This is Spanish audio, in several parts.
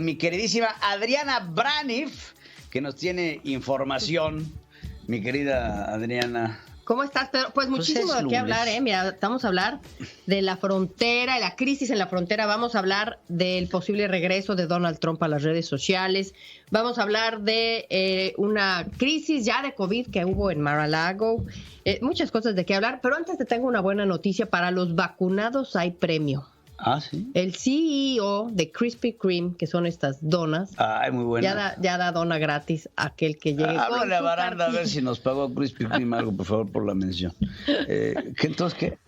Mi queridísima Adriana Braniff, que nos tiene información. Mi querida Adriana. ¿Cómo estás, Pedro? Pues muchísimo de qué hablar, ¿eh? Mira, vamos a hablar de la frontera, la crisis en la frontera. Vamos a hablar del posible regreso de Donald Trump a las redes sociales. Vamos a hablar de una crisis ya de COVID que hubo en Mar-a-Lago. Muchas cosas de qué hablar, pero antes te tengo una buena noticia. Para los vacunados hay premio. Ah, sí. El CEO de Krispy Kreme, que son estas donas, muy buena. ya da dona gratis a aquel que llegue. Háblale a Baranda a ver si nos pagó Krispy Kreme algo, por favor, por la mención. Entonces, ¿qué?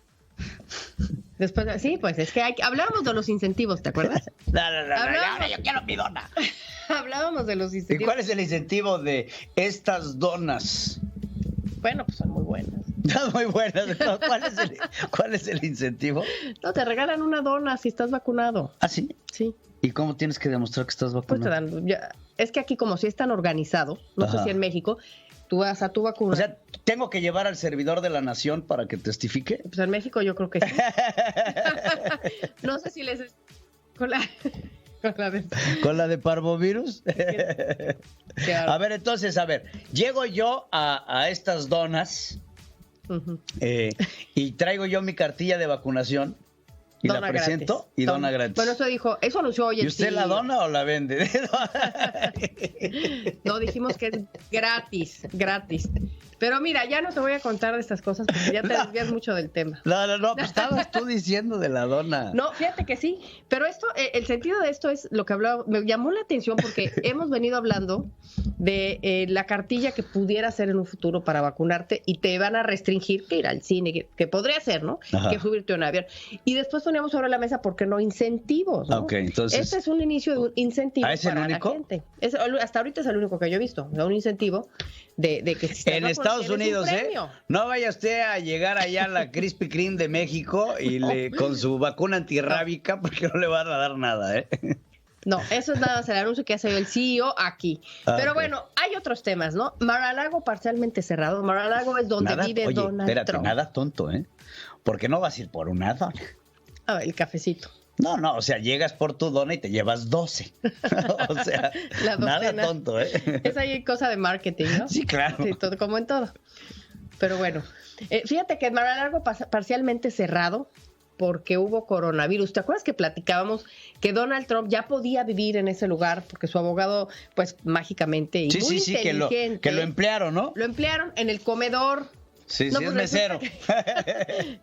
Después, sí, pues es que hablábamos de los incentivos, ¿te acuerdas? No, ahora yo quiero mi dona. Hablábamos de los incentivos. ¿Y cuál es el incentivo de estas donas? Bueno, pues son muy buenas. Muy buenas. ¿Cuál es el incentivo? No, te regalan una dona si estás vacunado. ¿Ah, sí? Sí. ¿Y cómo tienes que demostrar que estás vacunado? Pues te dan, es que aquí como si es tan organizado, no sé si en México, tú vas a tu vacuna. O sea, ¿tengo que llevar al servidor de la nación para que testifique? Pues en México yo creo que sí. No sé si les... ¿Con la de parvovirus? A ver, entonces, llego yo a estas donas y traigo yo mi cartilla de vacunación y dona la presento gratis. Y dona gratis. Bueno, eso anunció hoy el ¿Y usted CEO. la dona o la vende? No, dijimos que es gratis. Pero mira, ya no te voy a contar de estas cosas porque ya te desvías mucho del tema. No, pues estabas tú diciendo de la dona. No, fíjate que sí, pero esto, el sentido de esto es lo que hablaba, me llamó la atención porque hemos venido hablando de la cartilla que pudiera ser en un futuro para vacunarte y te van a restringir que ir al cine, que podría ser, ¿no? Ajá. Que subirte a un avión. Y después poníamos sobre la mesa, ¿por qué no incentivos? ¿no? Ok, entonces... Este es un inicio de un incentivo ¿Es el para único? la gente. Hasta ahorita es el único que yo he visto, o sea, un incentivo de que si en Estados Unidos, no vaya usted a llegar allá a la Krispy Kreme de México y con su vacuna antirrábica porque no le van a dar nada, ¿eh? No, eso es nada más el anuncio que hace el CEO aquí. Pero bueno, hay otros temas, ¿no? Mar-a-Lago parcialmente cerrado. Mar-a-Lago es donde vive Donald Trump. Nada tonto, ¿eh? Porque no vas a ir por una dona. A ver, el cafecito. No, o sea, llegas por tu dona y te llevas 12. O sea, nada tonto, ¿eh? Es ahí cosa de marketing, ¿no? Sí, claro. Sí, todo, como en todo. Pero bueno, fíjate que Mar-a-Lago parcialmente cerrado porque hubo coronavirus. ¿Te acuerdas que platicábamos que Donald Trump ya podía vivir en ese lugar porque su abogado, pues mágicamente y muy inteligente, que lo emplearon, ¿no? Lo emplearon en el comedor. Sí, no, sí, pues es mesero.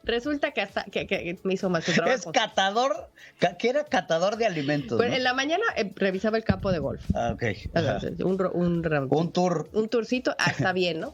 Resulta que hasta que me hizo mal su trabajo. Es catador, que era catador de alimentos. Pues ¿no? En la mañana revisaba el campo de golf. Ah, ok. Un tour. Un tourcito, está bien, ¿no?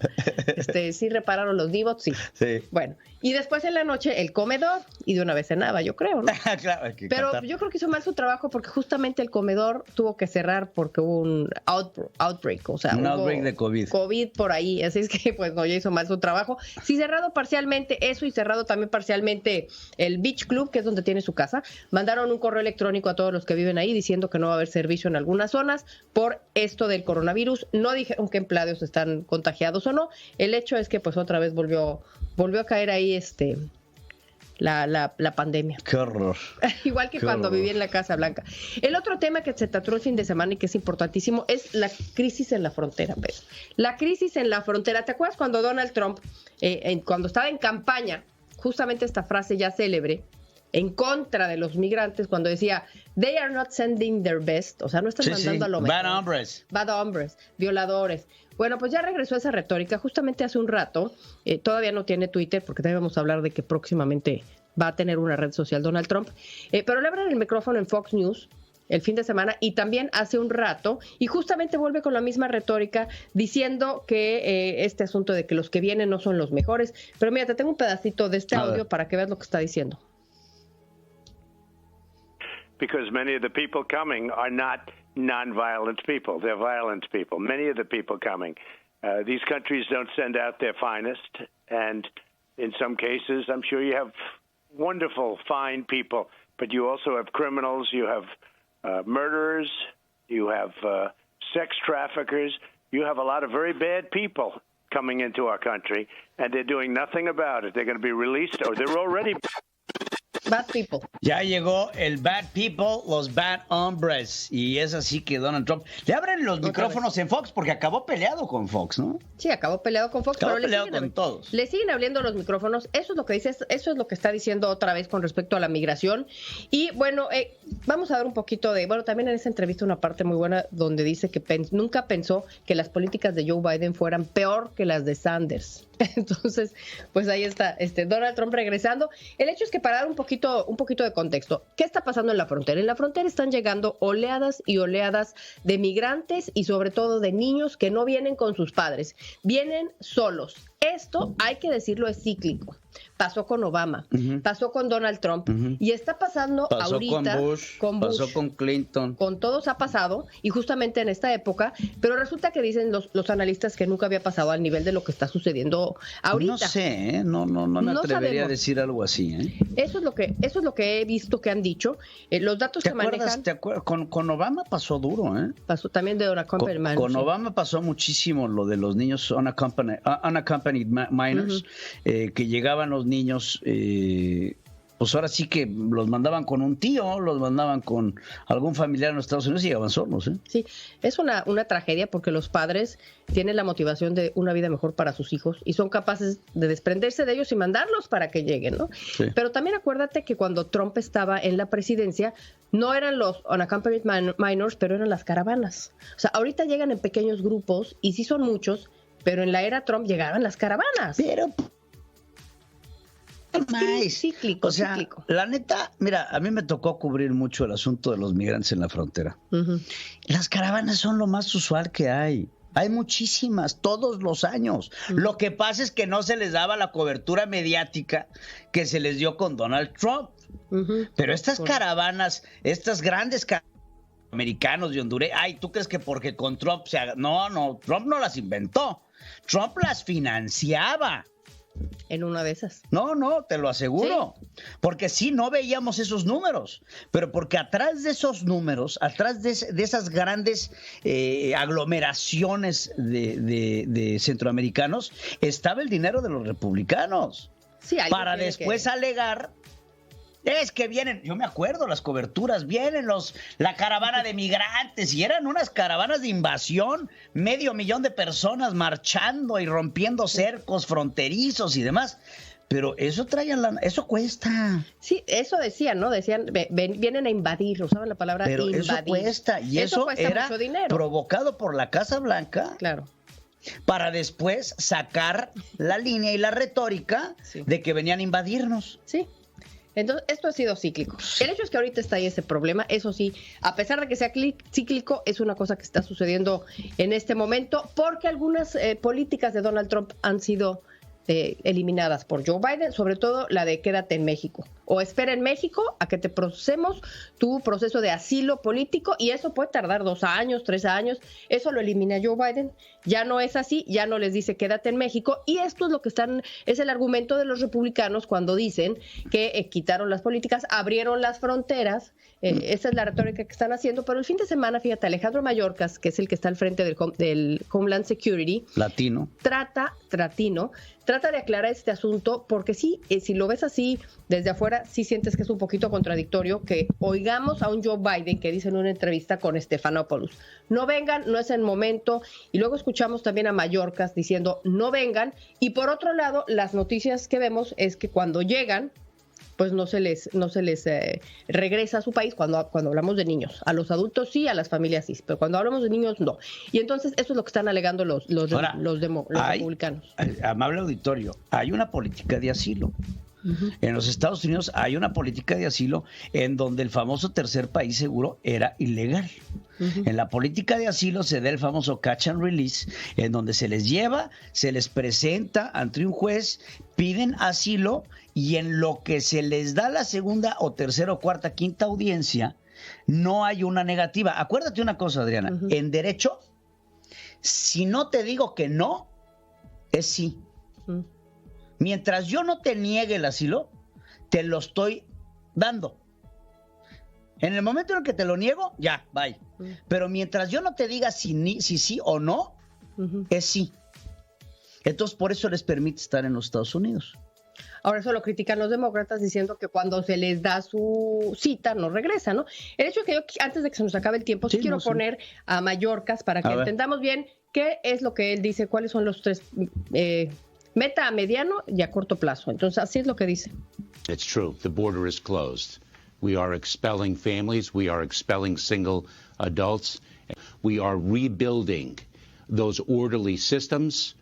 Sí repararon los divots, sí. Bueno, y después en la noche el comedor y de una vez cenaba, yo creo, ¿no? Claro, pero yo creo que hizo mal su trabajo porque justamente el comedor tuvo que cerrar porque hubo un outbreak, o sea, un outbreak de COVID. COVID por ahí, así es que pues no, ya hizo mal su trabajo. Sí, cerrado parcialmente eso y cerrado también parcialmente el Beach Club, que es donde tiene su casa. Mandaron un correo electrónico a todos los que viven ahí diciendo que no va a haber servicio en algunas zonas por esto del coronavirus. No dijeron qué empleados están contagiados o no. El hecho es que pues otra vez volvió a caer ahí la pandemia. Qué horror. Igual que cuando viví en la Casa Blanca. El otro tema que se trató el fin de semana y que es importantísimo es la crisis en la frontera, Pedro. La crisis en la frontera. ¿Te acuerdas cuando Donald Trump, cuando estaba en campaña, justamente esta frase ya célebre, en contra de los migrantes, cuando decía, they are not sending their best, o sea, no están mandando a lo mejor. Bad hombres, violadores. Bueno, pues ya regresó esa retórica justamente hace un rato. Todavía no tiene Twitter porque debemos hablar de que próximamente va a tener una red social Donald Trump. Pero le abren el micrófono en Fox News el fin de semana y también hace un rato y justamente vuelve con la misma retórica diciendo que este asunto de que los que vienen no son los mejores. Pero mira, te tengo un pedacito de este audio para que veas lo que está diciendo. Because many of the people coming are not nonviolent people. They're violent people. Many of the people coming. These countries don't send out their finest. And in some cases, I'm sure you have wonderful, fine people, but you also have criminals. You have murderers. You have sex traffickers. You have a lot of very bad people coming into our country, and they're doing nothing about it. They're going to be released, or they're already... Bad people. Ya llegó el bad people, los bad hombres. Y es así que Donald Trump le abren los micrófonos en Fox porque acabó peleado con Fox, ¿no? Sí, acabó peleado con Fox. Acabó pero peleado con todos. Le siguen abriendo los micrófonos. Eso es lo que dice, eso es lo que está diciendo otra vez con respecto a la migración. Y bueno, vamos a ver un poquito de... Bueno, también en esa entrevista una parte muy buena donde dice que nunca pensó que las políticas de Joe Biden fueran peor que las de Sanders. Entonces, pues ahí está Donald Trump regresando. El hecho es que para dar un poquito de contexto, ¿qué está pasando en la frontera? En la frontera están llegando oleadas y oleadas de migrantes y sobre todo de niños que no vienen con sus padres, vienen solos. Esto, hay que decirlo, es cíclico. Pasó con Obama, pasó con Donald Trump y está pasando ahorita con Bush, pasó con Clinton. Con todos ha pasado y justamente en esta época, pero resulta que dicen los analistas que nunca había pasado al nivel de lo que está sucediendo ahorita. No sé, no me atrevería a decir algo así. Eso es lo que he visto que han dicho. Los datos que manejan. ¿Te acuerdas? Con Obama pasó duro, Pasó también de unaccompanied minors. Con Obama pasó muchísimo lo de los niños unaccompanied minors, que llegaban los niños, pues ahora sí que los mandaban con un tío, los mandaban con algún familiar en los Estados Unidos y llegaban solos. Sí, es una tragedia porque los padres tienen la motivación de una vida mejor para sus hijos y son capaces de desprenderse de ellos y mandarlos para que lleguen, ¿no? Sí. Pero también acuérdate que cuando Trump estaba en la presidencia, no eran los unaccompanied minors, pero eran las caravanas. O sea, ahorita llegan en pequeños grupos y sí son muchos, pero en la era Trump llegaban las caravanas. Pero cíclico, o sea, cíclico. La neta, mira, a mí me tocó cubrir mucho el asunto de los migrantes en la frontera. Las caravanas son lo más usual que hay. Hay muchísimas, todos los años. Lo que pasa es que no se les daba la cobertura mediática que se les dio con Donald Trump. Pero estas caravanas, estas grandes americanos y hondureños, ¿tú crees que porque con Trump No, Trump no las inventó. Trump las financiaba. En una de esas. No, te lo aseguro. Sí. Porque sí, no veíamos esos números. Pero porque atrás de esos números, atrás de esas grandes aglomeraciones de centroamericanos, estaba el dinero de los republicanos. Sí, para después alegar... Es que vienen, yo me acuerdo, las coberturas, vienen la caravana de migrantes y eran unas caravanas de invasión, 500,000 de personas marchando y rompiendo cercos fronterizos y demás. Pero eso eso cuesta. Sí, eso decían, ¿no? Decían, vienen a invadir, usaban la palabra pero invadir. Eso cuesta, y eso cuesta era mucho dinero. Provocado por la Casa Blanca. Claro. Para después sacar la línea y la retórica de que venían a invadirnos. Sí. Entonces, esto ha sido cíclico. El hecho es que ahorita está ahí ese problema. Eso sí, a pesar de que sea cíclico, es una cosa que está sucediendo en este momento porque algunas políticas de Donald Trump han sido eliminadas por Joe Biden, sobre todo la de quédate en México o espera en México a que te procesemos tu proceso de asilo político y eso puede tardar 2 años, 3 años. Eso lo elimina Joe Biden. Ya no es así, ya no les dice quédate en México y esto es lo que es el argumento de los republicanos cuando dicen que quitaron las políticas, abrieron las fronteras. Esa es la retórica que están haciendo, pero el fin de semana, fíjate, Alejandro Mayorkas, que es el que está al frente del Homeland Security, trata de aclarar este asunto, porque sí, si lo ves así desde afuera, sí sientes que es un poquito contradictorio que oigamos a un Joe Biden que dice en una entrevista con Stephanopoulos, no vengan, no es el momento, y luego escuchamos también a Mayorkas diciendo no vengan, y por otro lado, las noticias que vemos es que cuando llegan, pues no se les regresa a su país cuando hablamos de niños. A los adultos sí, a las familias sí, pero cuando hablamos de niños no. Y entonces eso es lo que están alegando los republicanos. Amable auditorio, hay una política de asilo. En los Estados Unidos hay una política de asilo en donde el famoso tercer país seguro era ilegal. En la política de asilo se da el famoso catch and release, en donde se les lleva, se les presenta ante un juez, piden asilo y en lo que se les da la segunda o tercera o cuarta, quinta audiencia, no hay una negativa. Acuérdate una cosa, Adriana, en derecho, si no te digo que no, es sí. Mientras yo no te niegue el asilo, te lo estoy dando. En el momento en el que te lo niego, ya, bye. Pero mientras yo no te diga si sí o no, es sí. Entonces, por eso les permite estar en los Estados Unidos. Ahora eso lo critican los demócratas diciendo que cuando se les da su cita no regresa, ¿no? El hecho es que yo, antes de que se nos acabe el tiempo, sí quiero poner a Mayorkas para que entendamos bien qué es lo que él dice, cuáles son los tres meta a mediano y a corto plazo. Entonces, así es lo que dice. It's true. The border is closed. We are expelling families. We are expelling single adults. We are rebuilding those orderly systems,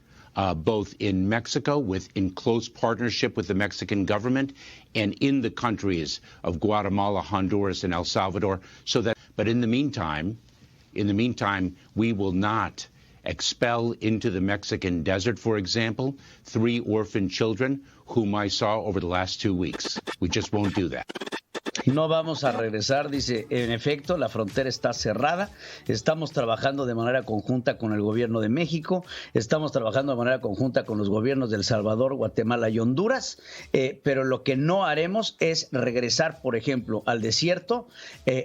both in Mexico, in close partnership with the Mexican government, and in the countries of Guatemala, Honduras, and El Salvador. But in the meantime, we will not expel into the Mexican desert, for example, 3 orphan children whom I saw over the last 2 weeks. We just won't do that. No vamos a regresar, dice, en efecto, la frontera está cerrada, estamos trabajando de manera conjunta con el gobierno de México, estamos trabajando de manera conjunta con los gobiernos de El Salvador, Guatemala y Honduras, pero lo que no haremos es regresar, por ejemplo, al desierto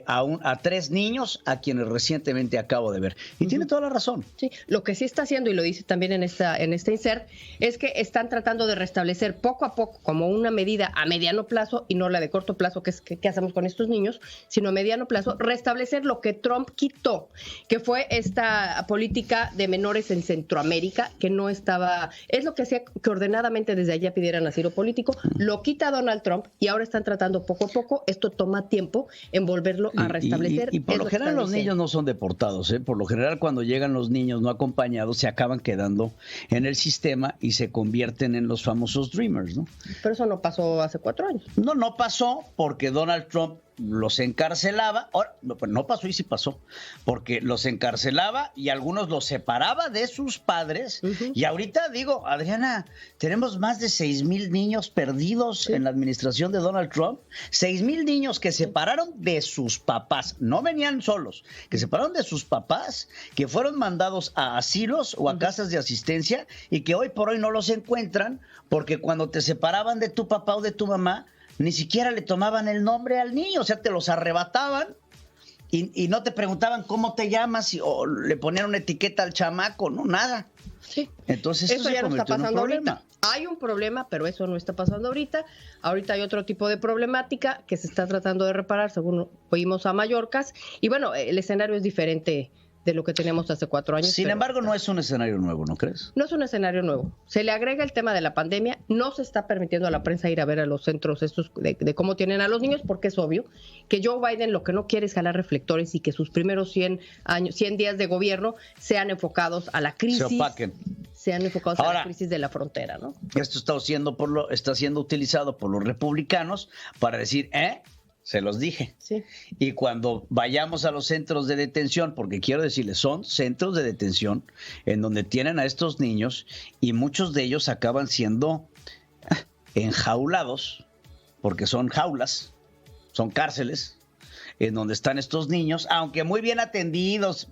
a 3 niños a quienes recientemente acabo de ver. Y tiene toda la razón. Sí, lo que sí está haciendo, y lo dice también en este insert, es que están tratando de restablecer poco a poco como una medida a mediano plazo y no la de corto plazo, que es qué hacemos con estos niños, sino a mediano plazo, restablecer lo que Trump quitó, que fue esta política de menores en Centroamérica, que no estaba, es lo que hacía que ordenadamente desde allá pidieran asilo político, lo quita Donald Trump y ahora están tratando poco a poco, esto toma tiempo en volverlo a restablecer. Y por lo general los niños no son deportados, por lo general cuando llegan los niños no acompañados se acaban quedando en el sistema y se convierten en los famosos dreamers, ¿no? Pero eso no pasó hace 4 años. No pasó porque Donald Trump los encarcelaba. Ahora, no pasó y sí pasó, porque los encarcelaba y algunos los separaba de sus padres. Y ahorita digo, Adriana, tenemos más de 6,000 niños perdidos en la administración de Donald Trump. 6,000 niños que separaron de sus papás, no venían solos, que separaron de sus papás, que fueron mandados a asilos o a casas de asistencia y que hoy por hoy no los encuentran porque cuando te separaban de tu papá o de tu mamá, ni siquiera le tomaban el nombre al niño, o sea, te los arrebataban y no te preguntaban cómo te llamas o le ponían una etiqueta al chamaco, no, nada. Sí. Entonces eso ya no está pasando ahorita. Hay un problema, pero eso no está pasando ahorita. Ahorita hay otro tipo de problemática que se está tratando de reparar, según oímos a Mayorkas. Y bueno, el escenario es diferente de lo que teníamos hace 4 años. Sin embargo, no es un escenario nuevo, ¿no crees? No es un escenario nuevo. Se le agrega el tema de la pandemia. No se está permitiendo a la prensa ir a ver a los centros estos de cómo tienen a los niños, porque es obvio que Joe Biden lo que no quiere es jalar reflectores y que sus primeros 100 días de gobierno sean enfocados a la crisis. Se opaquen. Sean enfocados a la crisis de la frontera, ¿no? Esto está siendo utilizado por los republicanos para decir, se los dije. Sí. Y cuando vayamos a los centros de detención, porque quiero decirles, son centros de detención en donde tienen a estos niños y muchos de ellos acaban siendo enjaulados, porque son jaulas, son cárceles, en donde están estos niños, aunque muy bien atendidos,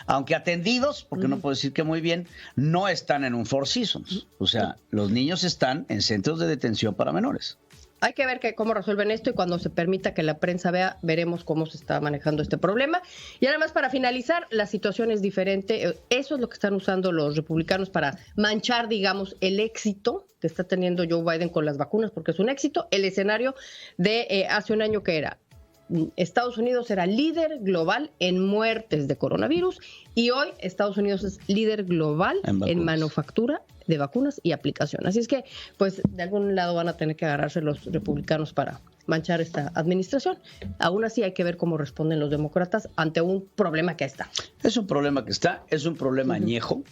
aunque atendidos, porque no puedo decir que muy bien, no están en un Four Seasons. O sea, los niños están en centros de detención para menores. Hay que ver cómo resuelven esto y cuando se permita que la prensa vea, veremos cómo se está manejando este problema. Y además, para finalizar, la situación es diferente. Eso es lo que están usando los republicanos para manchar, digamos, el éxito que está teniendo Joe Biden con las vacunas, porque es un éxito. El escenario de hace un año que era Estados Unidos era líder global en muertes de coronavirus y hoy Estados Unidos es líder global en manufactura de vacunas y aplicación. Así es que, pues, de algún lado van a tener que agarrarse los republicanos para manchar esta administración. Aún así hay que ver cómo responden los demócratas ante un problema que está. Es un problema que está, es un problema añejo,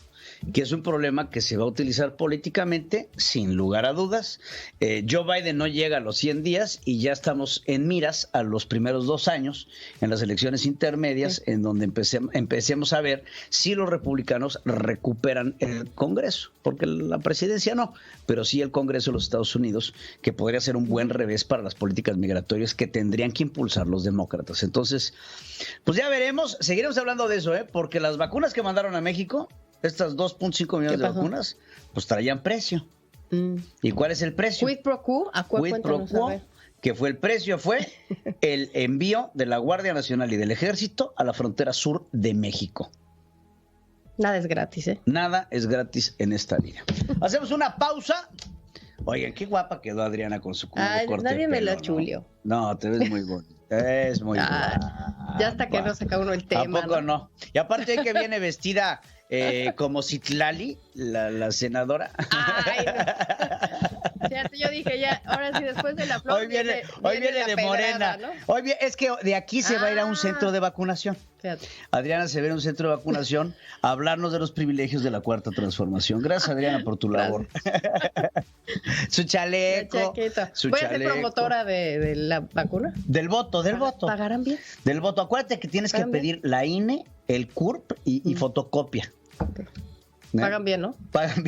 que es un problema que se va a utilizar políticamente, sin lugar a dudas. Joe Biden no llega a los 100 días y ya estamos en miras a los primeros 2 años en las elecciones intermedias, en donde empecemos a ver si los republicanos recuperan el Congreso, porque la presidencia no, pero sí el Congreso de los Estados Unidos, que podría ser un buen revés para las políticas migratorias que tendrían que impulsar los demócratas. Entonces, pues ya veremos, seguiremos hablando de eso, porque las vacunas que mandaron a México, estas 2.5 millones de vacunas, pues traían precio. ¿Y cuál es el precio? Quid pro quo, Quid pro quo, que fue el precio, fue el envío de la Guardia Nacional y del Ejército a la frontera sur de México. Nada es gratis, Nada es gratis en esta vida. Hacemos una pausa. Oigan, qué guapa quedó Adriana con su corte nadie de me pelo, la chulio. No, te ves muy bonita. Es muy guapa. Ya hasta que no saca uno el tema. ¿A poco no? Y aparte que viene vestida como Citlali, la senadora. Ay, no. Fíjate, yo dije ya, ahora sí, después de la flor. Hoy viene la de pedrada, Morena. ¿no? Es que de aquí se va a ir a un centro de vacunación. Fíjate. Adriana se ve en un centro de vacunación a hablarnos de los privilegios de la Cuarta Transformación. Gracias, Adriana, por tu labor. Su chaleco. Voy a ser promotora de la vacuna. Del voto. ¿Pagarán bien? Del voto. Acuérdate que tienes que pedir la INE, el CURP y fotocopia. Okay. Pagan bien, ¿no? Pagan bien.